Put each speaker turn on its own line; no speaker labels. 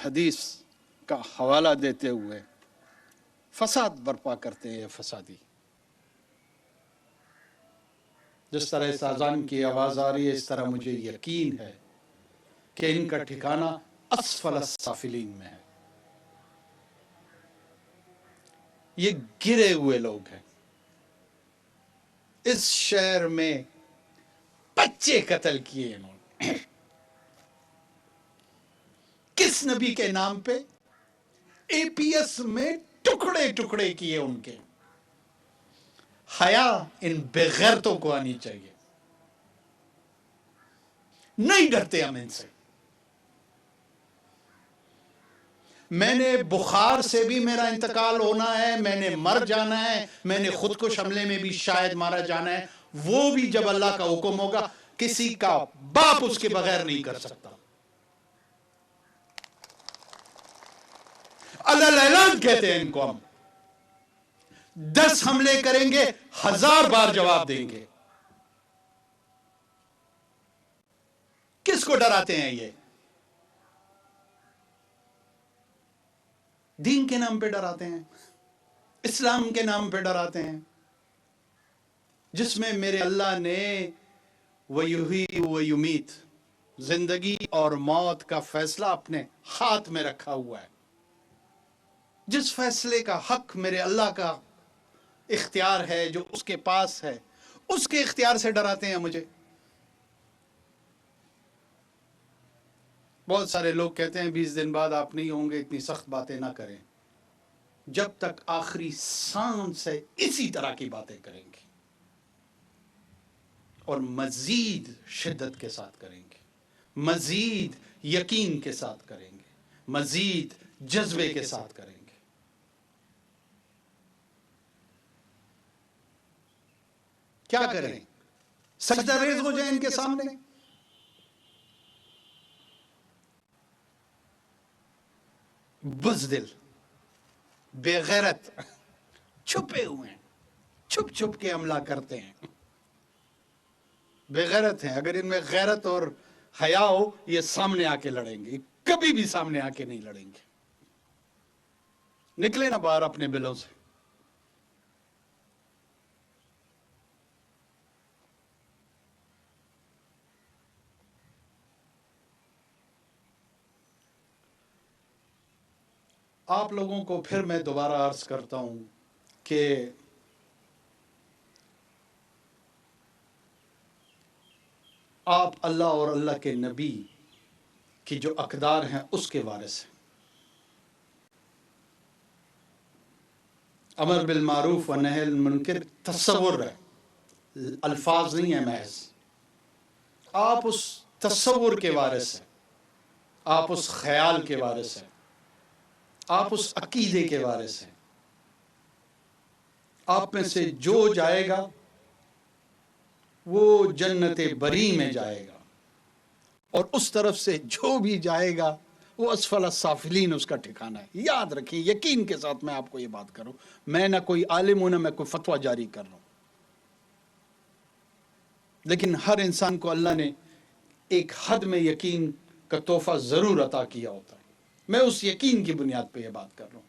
حدیث کا حوالہ دیتے ہوئے فساد برپا کرتے ہیں. فسادی جس طرح اس اذان کی آواز آ رہی ہے اس طرح مجھے یقین ہے کہ ان کا ٹھکانہ اسفل السافلین میں ہے. یہ گرے ہوئے لوگ ہیں. اس شہر میں بچے قتل کیے انہوں نے. کس نبی کے نام پہ؟ اے پی ایس میں ٹکڑے ٹکڑے کیے ان کے. حیا ان بغیرتوں کو آنی چاہیے. نہیں ڈرتے ہم ان سے. میں نے بخار سے بھی میرا انتقال ہونا ہے، میں نے مر جانا ہے، میں نے خود کو حملے میں بھی شاید مارا جانا ہے، وہ بھی جب اللہ کا حکم ہوگا. کسی کا باپ اس کے بغیر نہیں کر سکتا. علل اعلان کہتے ہیں ان کو. ہم 10 حملے کریں گے 1000 بار جواب دیں گے. کس کو ڈراتے ہیں یہ؟ دین کے نام پہ ڈراتے ہیں، اسلام کے نام پہ ڈراتے ہیں، جس میں میرے اللہ نے وَيُحْيِي وَيُمِيتُ زندگی اور موت کا فیصلہ اپنے ہاتھ میں رکھا ہوا ہے. جس فیصلے کا حق میرے اللہ کا اختیار ہے، جو اس کے پاس ہے، اس کے اختیار سے ڈراتے ہیں مجھے. بہت سارے لوگ کہتے ہیں 20 دن بعد آپ نہیں ہوں گے، اتنی سخت باتیں نہ کریں. جب تک آخری سانس ہے اسی طرح کی باتیں کریں گے اور مزید شدت کے ساتھ کریں گے، مزید یقین کے ساتھ کریں گے، مزید جذبے کے ساتھ کریں گے. کیا کریں؟ سجدہ ریز ہو جائیں ان کے سامنے؟ بزدل، بے غیرت، چھپے ہوئے ہیں، چھپ چھپ کے حملہ کرتے ہیں. بے غیرت ہیں. اگر ان میں غیرت اور حیا ہو یہ سامنے آ کے لڑیں گے. کبھی بھی سامنے آ کے نہیں لڑیں گے. نکلے نا باہر اپنے بلوں سے. آپ لوگوں کو پھر میں دوبارہ عرض کرتا ہوں کہ آپ اللہ اور اللہ کے نبی کی جو اقدار ہیں اس کے وارث ہیں. امر بالمعروف و نہی عن المنکر تصور ہے، الفاظ نہیں ہیں محض. آپ اس تصور کے وارث ہیں، آپ اس خیال کے وارث ہیں، آپ اس عقیدے کے وارث ہیں. آپ میں سے جو جائے گا وہ جنت بری میں جائے گا، اور اس طرف سے جو بھی جائے گا وہ اسفل السافلین اس کا ٹھکانہ ہے. یاد رکھیں، یقین کے ساتھ میں آپ کو یہ بات کروں. میں نہ کوئی عالم ہوں، نہ میں کوئی فتویٰ جاری کر رہا ہوں، لیکن ہر انسان کو اللہ نے ایک حد میں یقین کا تحفہ ضرور عطا کیا ہوتا ہے. میں اس یقین کی بنیاد پہ یہ بات کر رہا ہوں.